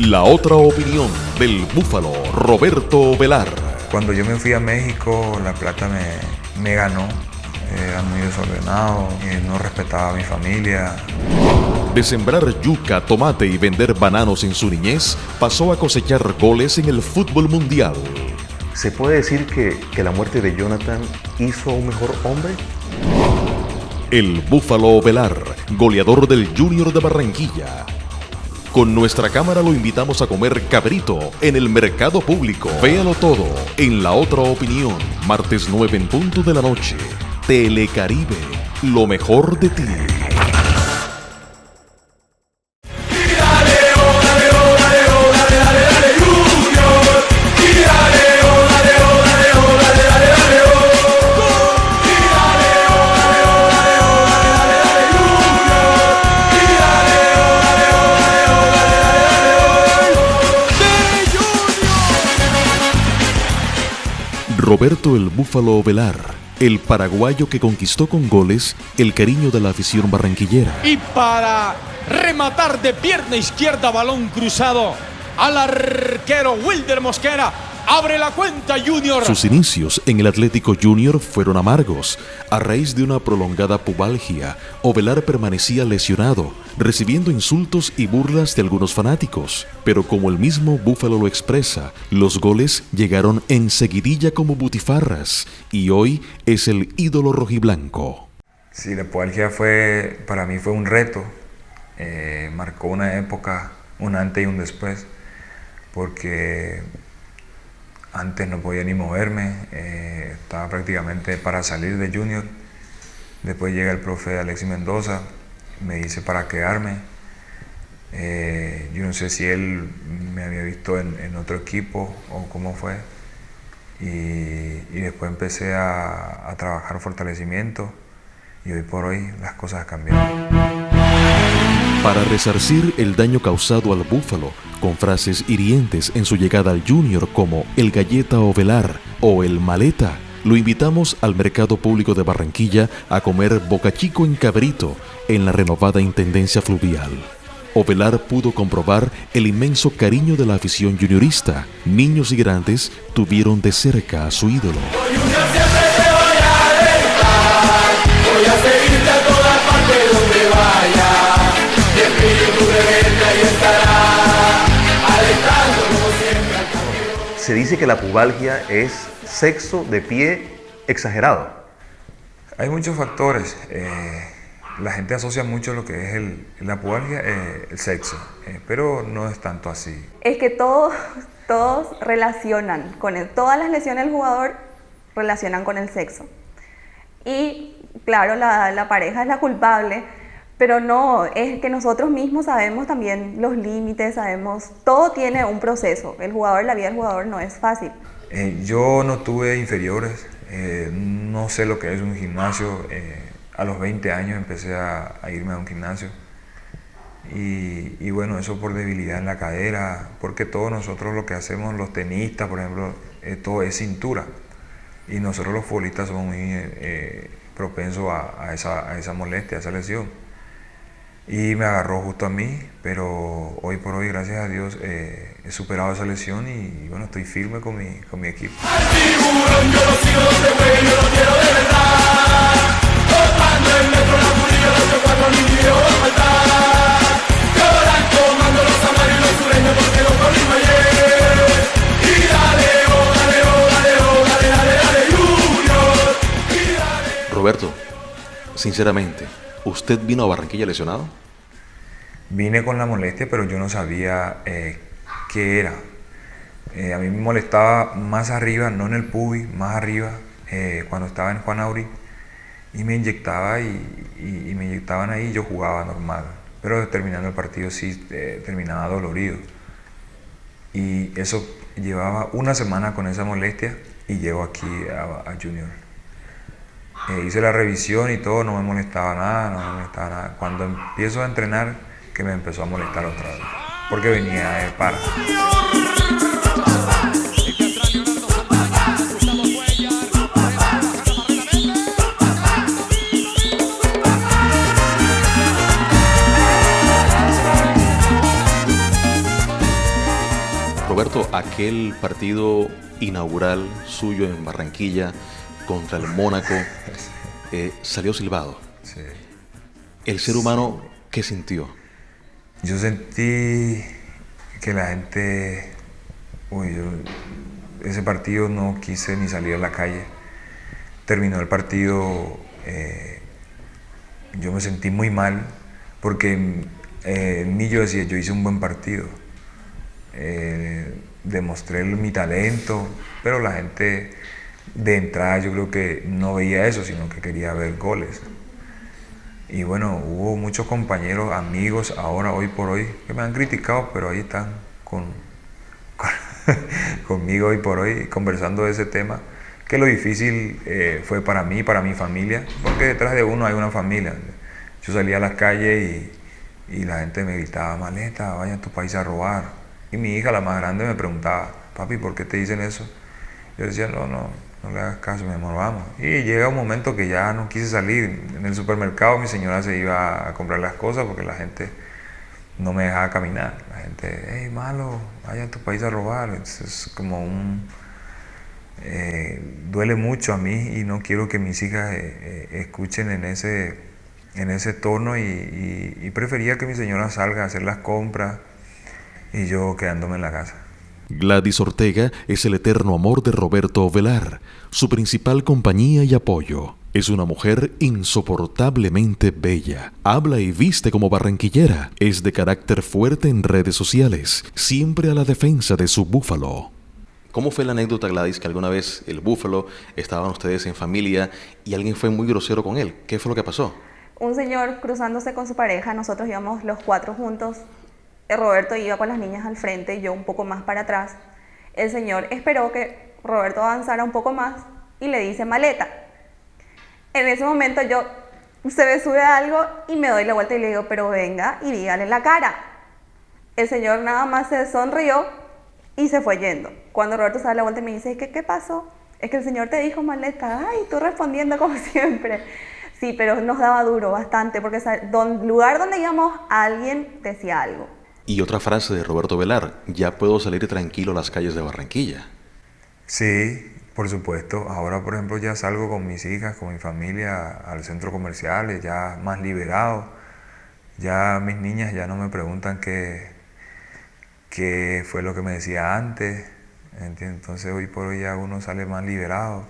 La otra opinión del búfalo Roberto Velar. Cuando yo me fui a México, La Plata me ganó. Era muy desordenado, no respetaba a mi familia. De sembrar yuca, tomate y vender bananos en su niñez, pasó a cosechar goles en el fútbol mundial. ¿Se puede decir que la muerte de Jonathan hizo a un mejor hombre? El búfalo Velar, goleador del Junior de Barranquilla. Con nuestra cámara lo invitamos a comer cabrito en el mercado público. Véalo todo en La Otra Opinión, martes 9 en punto de la noche. Telecaribe, lo mejor de ti. Roberto el Búfalo Velar, el paraguayo que conquistó con goles el cariño de la afición barranquillera. Y para rematar de pierna izquierda, balón cruzado al arquero Wilder Mosquera. Abre la cuenta Junior. Sus inicios en el Atlético Junior fueron amargos. A raíz de una prolongada pubalgia, Ovelar permanecía lesionado, recibiendo insultos y burlas de algunos fanáticos. Pero como el mismo Búfalo lo expresa, los goles llegaron en seguidilla como butifarras y hoy es el ídolo rojiblanco. Sí, la pubalgia para mí fue un reto. Marcó una época, un antes y un después, porque antes no podía ni moverme, estaba prácticamente para salir de Junior. Después llega el profe Alexis Mendoza, me dice para quedarme. Yo no sé si él me había visto en otro equipo o cómo fue. Y después empecé a trabajar fortalecimiento y hoy por hoy las cosas cambiaron. Para resarcir el daño causado al Búfalo, con frases hirientes en su llegada al Junior como el Galleta Ovelar o el Maleta, lo invitamos al Mercado Público de Barranquilla a comer bocachico en cabrito en la renovada Intendencia Fluvial. Ovelar pudo comprobar el inmenso cariño de la afición juniorista. Niños y grandes tuvieron de cerca a su ídolo. Voy a seguirte a todas partes donde vaya. Mi espíritu rebelde ahí estará, alentando como siempre al camino. Se dice que la pubalgia es sexo de pie exagerado. Hay muchos factores. La gente asocia mucho lo que es la pubalgia, el sexo, pero no es tanto así. Es que todos relacionan todas las lesiones del jugador relacionan con el sexo. Y claro, la pareja es la culpable, pero no, es que nosotros mismos sabemos también los límites, sabemos, todo tiene un proceso. La vida del jugador no es fácil. Yo no tuve inferiores, no sé lo que es un gimnasio. A los 20 años empecé a irme a un gimnasio y bueno, eso por debilidad en la cadera, porque todos nosotros lo que hacemos, los tenistas, por ejemplo, todo es cintura. Y nosotros los futbolistas somos muy propensos a esa molestia, a esa lesión. Y me agarró justo a mí, pero hoy por hoy, gracias a Dios, he superado esa lesión y bueno, estoy firme con mi equipo. Al tiburón yo lo sigo donde juegue, yo lo quiero de verdad. Tocando el metro, la pulilla, los 4 ni quiero faltar. Lloran tomando los amarillos y los sureños porque los corrimos ayer. Y dale, oh, dale, oh, dale, oh, dale, dale, dale, Junior. Y dale. Roberto, sinceramente, ¿usted vino a Barranquilla lesionado? Vine con la molestia, pero yo no sabía qué era. A mí me molestaba más arriba, no en el pubis, más arriba, cuando estaba en Juan Auri. Y me inyectaba y me inyectaban ahí y yo jugaba normal. Pero terminando el partido sí terminaba dolorido. Y eso llevaba una semana con esa molestia y llego aquí a Junior. Hice la revisión y todo, no me molestaba nada, Cuando empiezo a entrenar, que me empezó a molestar otra vez, porque venía de para. Roberto, aquel partido inaugural suyo en Barranquilla contra el Mónaco salió silbado. Sí. ¿El ser humano qué sintió? Yo sentí que la gente, ese partido no quise ni salir a la calle. Terminó el partido, yo me sentí muy mal porque ni yo decía, yo hice un buen partido. Demostré mi talento, pero la gente de entrada yo creo que no veía eso, sino que quería ver goles. Y bueno, hubo muchos compañeros, amigos, hoy por hoy, que me han criticado, pero ahí están conmigo hoy por hoy, conversando de ese tema, que lo difícil fue para mí, para mi familia, porque detrás de uno hay una familia. Yo salía a las calles y la gente me gritaba, maleta, vaya a tu país a robar. Y mi hija, la más grande, me preguntaba, papi, ¿por qué te dicen eso? Yo decía, no le hagas caso, mi amor, vamos. Y llega un momento que ya no quise salir. En el supermercado mi señora se iba a comprar las cosas porque la gente no me dejaba caminar. La gente, hey, malo, vaya a tu país a robar. Es como duele mucho a mí y no quiero que mis hijas escuchen en ese tono y prefería que mi señora salga a hacer las compras y yo quedándome en la casa. Gladys Ortega es el eterno amor de Roberto Ovelar, su principal compañía y apoyo. Es una mujer insoportablemente bella. Habla y viste como barranquillera. Es de carácter fuerte en redes sociales, siempre a la defensa de su búfalo. ¿Cómo fue la anécdota, Gladys, que alguna vez el búfalo, estaban ustedes en familia y alguien fue muy grosero con él? ¿Qué fue lo que pasó? Un señor cruzándose con su pareja, nosotros íbamos los 4 juntos. Roberto iba con las niñas al frente y yo un poco más para atrás. El señor esperó que Roberto avanzara un poco más y le dice maleta. En ese momento se me sube algo y me doy la vuelta y le digo, pero venga y dígale en la cara. El señor nada más se sonrió y se fue yendo. Cuando Roberto se da la vuelta y me dice, ¿qué pasó? Es que el señor te dijo maleta. Ay, tú respondiendo como siempre. Sí, pero nos daba duro bastante porque lugar donde íbamos alguien decía algo. Y otra frase de Roberto Ovelar, ya puedo salir tranquilo a las calles de Barranquilla. Sí, por supuesto. Ahora, por ejemplo, ya salgo con mis hijas, con mi familia al centro comercial, ya más liberado. Ya mis niñas ya no me preguntan qué fue lo que me decía antes. ¿Entiendes? Entonces hoy por hoy ya uno sale más liberado.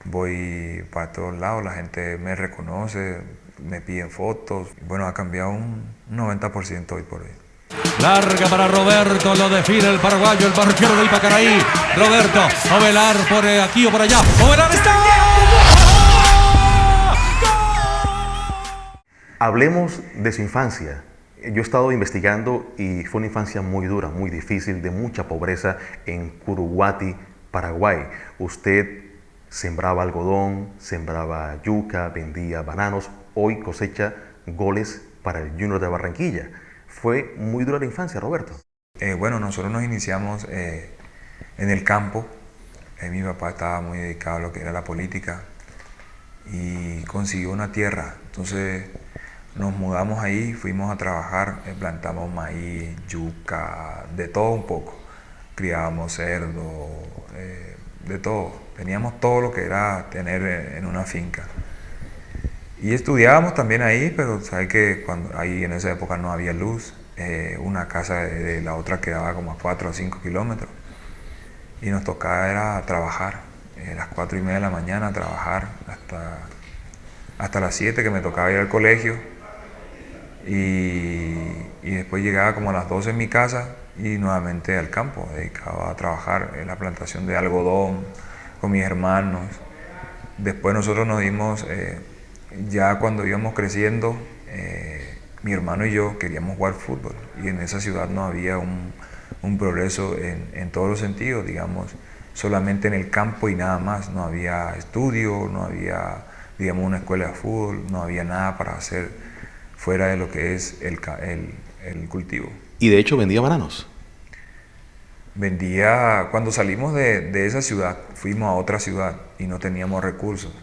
Voy para todos lados, la gente me reconoce, me piden fotos. Bueno, ha cambiado un 90% hoy por hoy. Larga para Roberto, lo define el paraguayo, el barquero del Pacaraí. Roberto, Ovelar por aquí o por allá. ¡Ovelar está! Hablemos de su infancia. Yo he estado investigando y fue una infancia muy dura, muy difícil, de mucha pobreza en Curuguati, Paraguay. Usted sembraba algodón, sembraba yuca, vendía bananos. Hoy cosecha goles para el Junior de Barranquilla. Fue muy dura la infancia, Roberto. Bueno, nosotros nos iniciamos en el campo. Mi papá estaba muy dedicado a lo que era la política y consiguió una tierra. Entonces nos mudamos ahí, fuimos a trabajar, plantamos maíz, yuca, de todo un poco. Criábamos cerdo, de todo. Teníamos todo lo que era tener en una finca. Y estudiábamos también ahí, pero sabes que ahí en esa época no había luz. Una casa de la otra quedaba como a 4 o 5 kilómetros. Y nos tocaba era trabajar, a las 4:30 de la mañana, trabajar hasta las 7 que me tocaba ir al colegio. Y después llegaba como a las 12 en mi casa y nuevamente al campo, dedicado a trabajar en la plantación de algodón con mis hermanos. Después nosotros nos dimos, ya cuando íbamos creciendo, mi hermano y yo queríamos jugar fútbol y en esa ciudad no había un progreso en todos los sentidos, digamos, solamente en el campo y nada más. No había estudio, no había, digamos, una escuela de fútbol, no había nada para hacer fuera de lo que es el cultivo. Y de hecho vendía bananos. Cuando salimos de esa ciudad, fuimos a otra ciudad y no teníamos recursos.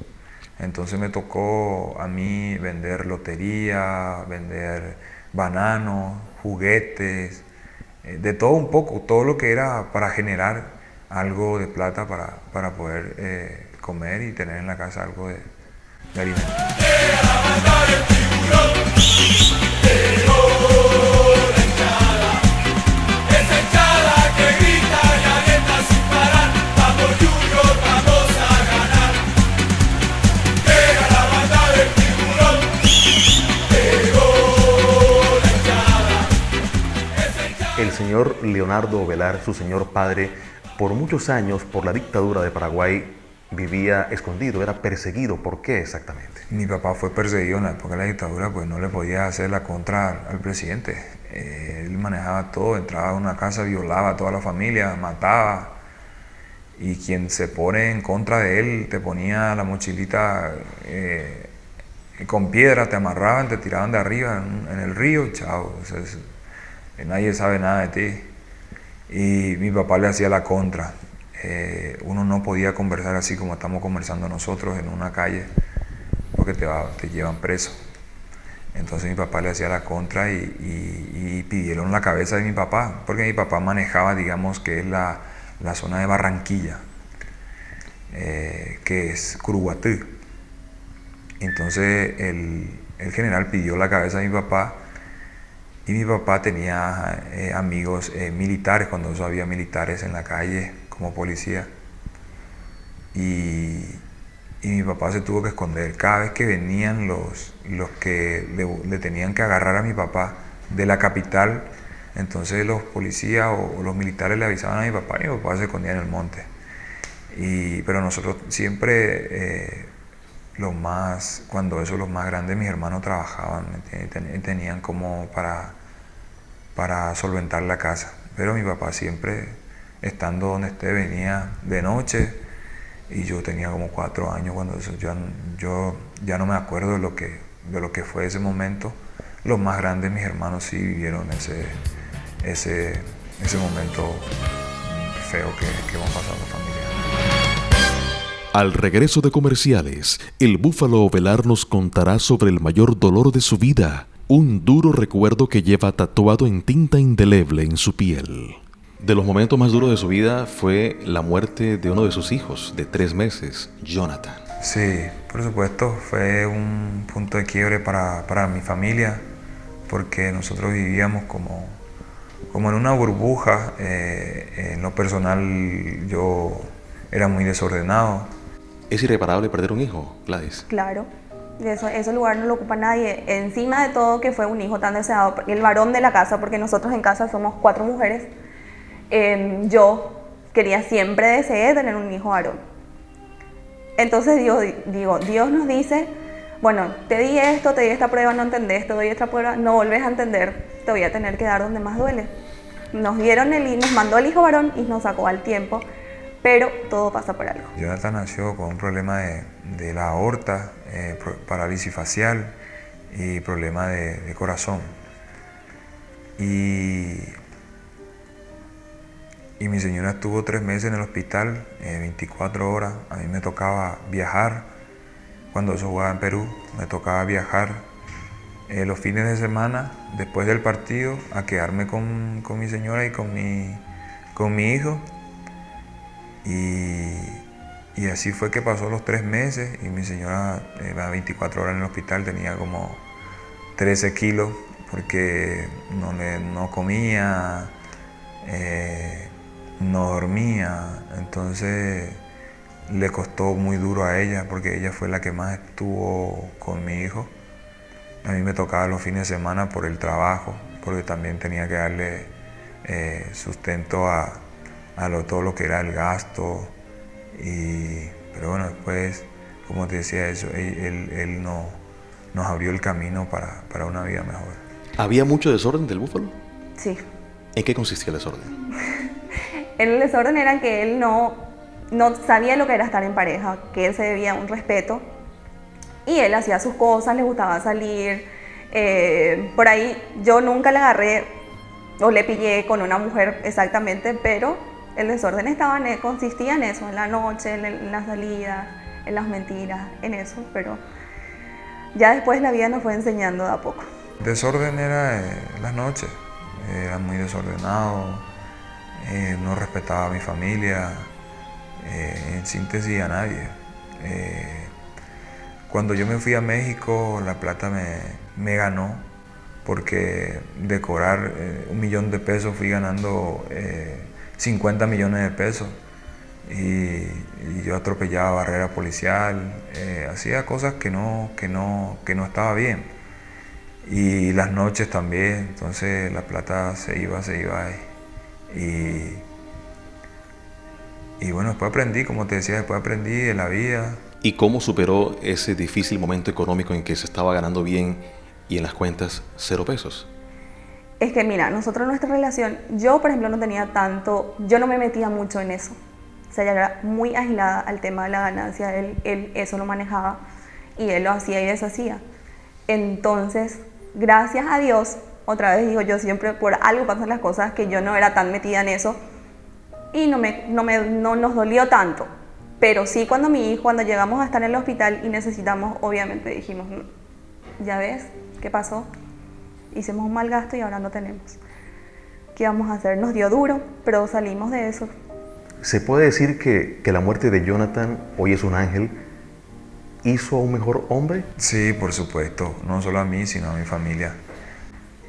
Entonces me tocó a mí vender lotería, vender bananos, juguetes, de todo un poco, todo lo que era para generar algo de plata para poder comer y tener en la casa algo de alimento. El señor Leonardo Ovelar, su señor padre, por muchos años, por la dictadura de Paraguay, vivía escondido, era perseguido. ¿Por qué exactamente? Mi papá fue perseguido en la época de la dictadura, pues no le podía hacer la contra al presidente. Él manejaba todo, entraba a una casa, violaba a toda la familia, mataba. Y quien se pone en contra de él, te ponía la mochilita con piedra, te amarraban, te tiraban de arriba en el río y chao. Entonces, nadie sabe nada de ti. Y mi papá le hacía la contra. Uno no podía conversar así como estamos conversando nosotros en una calle, porque te llevan preso. Entonces mi papá le hacía la contra y pidieron la cabeza de mi papá, porque mi papá manejaba, digamos, que es la zona de Barranquilla, que es Curuguatí. Entonces el general pidió la cabeza de mi papá. Y mi papá tenía amigos militares, cuando eso había militares en la calle como policía. Y mi papá se tuvo que esconder. Cada vez que venían los que le tenían que agarrar a mi papá de la capital, entonces los policías o los militares le avisaban a mi papá y mi papá se escondía en el monte. Pero nosotros siempre, cuando los más grandes, mis hermanos trabajaban, tenían como para solventar la casa. Pero mi papá siempre, estando donde esté, venía de noche, y yo tenía como 4 años cuando eso. Yo ya no me acuerdo de lo que fue ese momento. Los más grandes, mis hermanos, sí vivieron ese momento feo que hemos pasado familia. Al regreso de comerciales, el Búfalo Ovelar nos contará sobre el mayor dolor de su vida, un duro recuerdo que lleva tatuado en tinta indeleble en su piel. De los momentos más duros de su vida fue la muerte de uno de sus hijos, de 3 meses, Jonathan. Sí, por supuesto, fue un punto de quiebre para mi familia, porque nosotros vivíamos como en una burbuja. En lo personal, yo era muy desordenado. ¿Es irreparable perder un hijo, Gladys? Claro, ese lugar no lo ocupa nadie. Encima de todo, que fue un hijo tan deseado, el varón de la casa, porque nosotros en casa somos 4 mujeres. Yo deseé tener un hijo varón. Entonces Dios nos dice, bueno, te di esto, te di esta prueba, no entendés, te doy esta prueba, no volvés a entender, te voy a tener que dar donde más duele. Nos mandó el hijo varón y nos sacó al tiempo, pero todo pasa por algo. Jonathan nació con un problema de la aorta, parálisis facial y problema de corazón. Y mi señora estuvo 3 meses en el hospital, 24 horas. A mí me tocaba viajar. Cuando yo jugaba en Perú, me tocaba viajar los fines de semana, después del partido, a quedarme con mi señora y con mi hijo. Y así fue que pasó los 3 meses y mi señora, 24 horas en el hospital, tenía como 13 kilos porque no comía, no dormía. Entonces le costó muy duro a ella porque ella fue la que más estuvo con mi hijo. A mí me tocaba los fines de semana por el trabajo, porque también tenía que darle sustento a todo lo que era el gasto. Pero bueno, después, como te decía, él nos abrió el camino para una vida mejor. ¿Había mucho desorden del Búfalo? Sí. ¿En qué consistía el desorden? El desorden era que él no sabía lo que era estar en pareja, que él se debía un respeto y él hacía sus cosas, le gustaba salir. Por ahí yo nunca le agarré o le pillé con una mujer exactamente, pero el desorden consistía en eso, en la noche, en las salidas, en las mentiras, en eso, pero ya después la vida nos fue enseñando de a poco. Desorden era las noches. era muy desordenado, no respetaba a mi familia, en síntesis a nadie. Cuando yo me fui a México, la plata me ganó, porque de cobrar 1 millón de pesos fui ganando 50 millones de pesos. Y yo atropellaba barrera policial, hacía cosas que no estaba bien. Y las noches también, entonces la plata se iba. Y bueno, después aprendí, como te decía, después aprendí de la vida. ¿Y cómo superó ese difícil momento económico en que se estaba ganando bien y en las cuentas 0 pesos? Es que mira, nosotros nuestra relación, yo por ejemplo no tenía tanto, yo no me metía mucho en eso. O sea, ella era muy agilada al tema de la ganancia, él eso lo manejaba y él lo hacía y deshacía. Entonces, gracias a Dios, otra vez digo yo, siempre por algo pasan las cosas, que yo no era tan metida en eso y no nos dolió tanto. Pero sí cuando llegamos a estar en el hospital y necesitamos, obviamente dijimos, ya ves, ¿qué pasó? Hicimos un mal gasto y ahora no tenemos. ¿Qué vamos a hacer? Nos dio duro, pero salimos de eso. ¿Se puede decir que la muerte de Jonathan, hoy es un ángel, hizo a un mejor hombre? Sí, por supuesto, no solo a mí, sino a mi familia.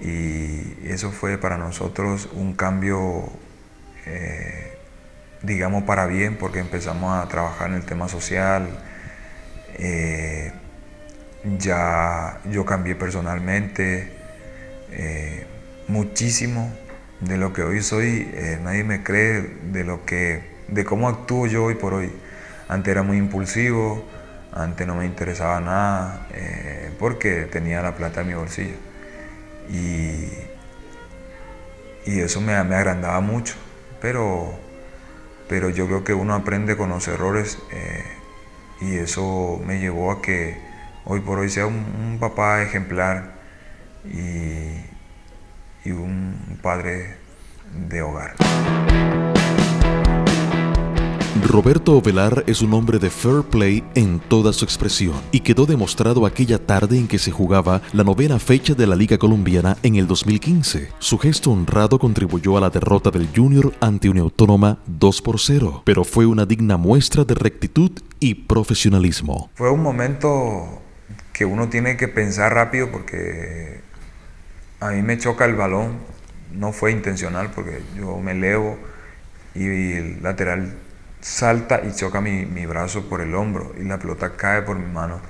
Y eso fue para nosotros un cambio, digamos, para bien, porque empezamos a trabajar en el tema social. Ya yo cambié personalmente muchísimo de lo que hoy soy. Nadie me cree de cómo actúo yo hoy por hoy. Antes era muy impulsivo, antes no me interesaba nada, porque tenía la plata en mi bolsillo. Y eso me agrandaba mucho, pero yo creo que uno aprende con los errores, y eso me llevó a que hoy por hoy sea un papá ejemplar y un padre de hogar. Roberto Ovelar es un hombre de fair play en toda su expresión y quedó demostrado aquella tarde en que se jugaba la 9ª fecha de la Liga Colombiana en el 2015. Su gesto honrado contribuyó a la derrota del Junior ante Uniautónoma 2-0, pero fue una digna muestra de rectitud y profesionalismo. Fue un momento que uno tiene que pensar rápido, porque a mí me choca el balón, no fue intencional, porque yo me elevo y el lateral salta y choca mi brazo por el hombro y la pelota cae por mi mano.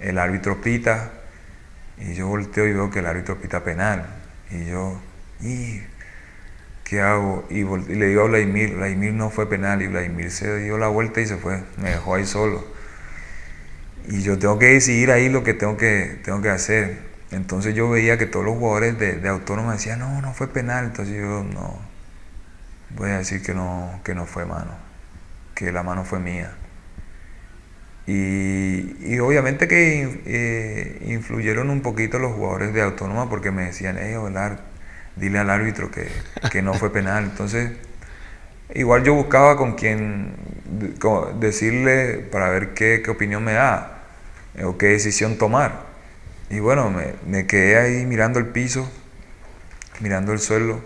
El árbitro pita y yo volteo y veo que el árbitro pita penal. Y yo, ¿qué hago? Y le digo a Vladimir no fue penal, y Vladimir se dio la vuelta y se fue, me dejó ahí solo. Y yo tengo que decidir ahí lo que tengo que hacer. Entonces yo veía que todos los jugadores de Autónoma decían, no fue penal. Entonces yo, no, voy a decir que no fue mano, que la mano fue mía. Y obviamente que influyeron un poquito los jugadores de Autónoma, porque me decían, Ovelar, dile al árbitro que no fue penal. Entonces, igual yo buscaba con quién decirle para ver qué opinión me da o qué decisión tomar. Y bueno, me quedé ahí mirando el piso, mirando el suelo,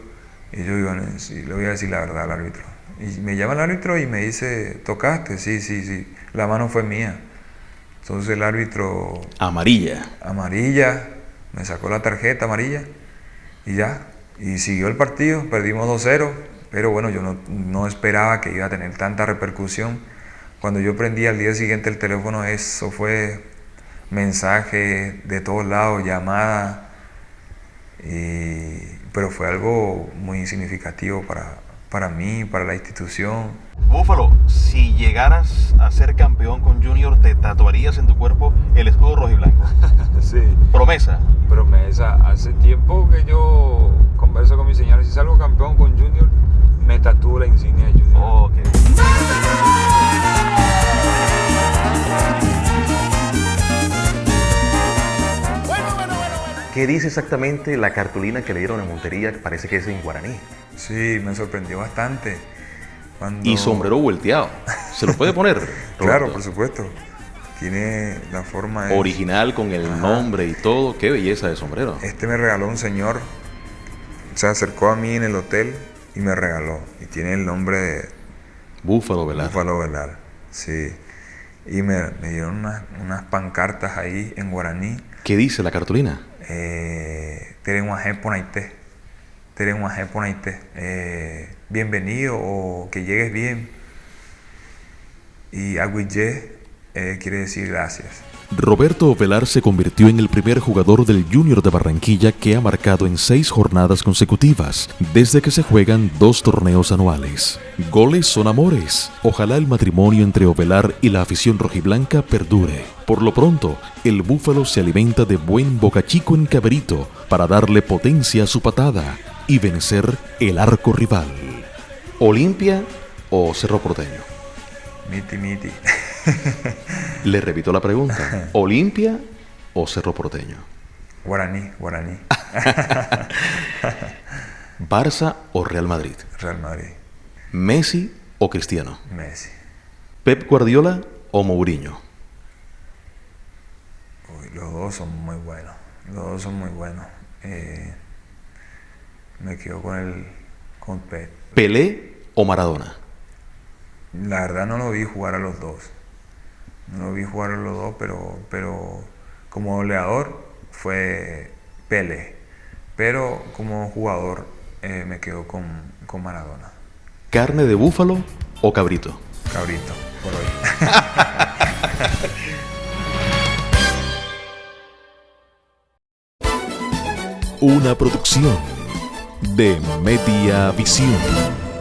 y yo digo, sí, le voy a decir la verdad al árbitro. Y me llama el árbitro y me dice, ¿tocaste? Sí, la mano fue mía. Entonces el árbitro... Amarilla, me sacó la tarjeta amarilla y ya. Y siguió el partido, perdimos 2-0, pero bueno, yo no esperaba que iba a tener tanta repercusión. Cuando yo prendí al día siguiente el teléfono, eso fue mensaje de todos lados, llamada, pero fue algo muy significativo para mí, para la institución. Búfalo, si llegaras a ser campeón con Junior, ¿te tatuarías en tu cuerpo el escudo rojo y blanco? Sí. Promesa. Hace tiempo que yo converso con mi señora, si salgo campeón con Junior, me tatúo la insignia de Junior. Ok. ¿Qué dice exactamente la cartulina que le dieron en Montería? Parece que es en guaraní. Sí, me sorprendió bastante. Y sombrero volteado. ¿Se lo puede poner, Roberto? Claro, por supuesto. Tiene la forma de... Original, con el nombre y todo. Qué belleza de sombrero. Me regaló un señor se acercó a mí en el hotel y me regaló. Y tiene el nombre de Búfalo Velar. Búfalo Velar, sí. Y me dieron unas pancartas ahí en guaraní. ¿Qué dice la cartulina? Terenguajé Ponaité. Terenguajé Ponaité. Bienvenido o que llegues bien. Y Aguillé quiere decir gracias. Roberto Velar se convirtió en el primer jugador del Junior de Barranquilla que ha marcado en 6 jornadas consecutivas, desde que se juegan 2 torneos anuales. Goles son amores. Ojalá el matrimonio entre Ovelar y la afición rojiblanca perdure. Por lo pronto, el Búfalo se alimenta de buen bocachico en Cabrito para darle potencia a su patada y vencer el arco rival. ¿Olimpia o Cerro Porteño? Miti, miti. Le repito la pregunta. ¿Olimpia o Cerro Porteño? Guaraní. ¿Barça o Real Madrid? Real Madrid. ¿Messi o Cristiano? Messi. ¿Pep Guardiola o Mourinho? Uy, los dos son muy buenos. Me quedo con Pep. ¿Pelé o Maradona? La verdad no lo vi jugar a los dos. Pero como goleador fue Pelé. Pero como jugador me quedo con Maradona. ¿Carne de búfalo o cabrito? Cabrito, por hoy. Una producción de Media Visión.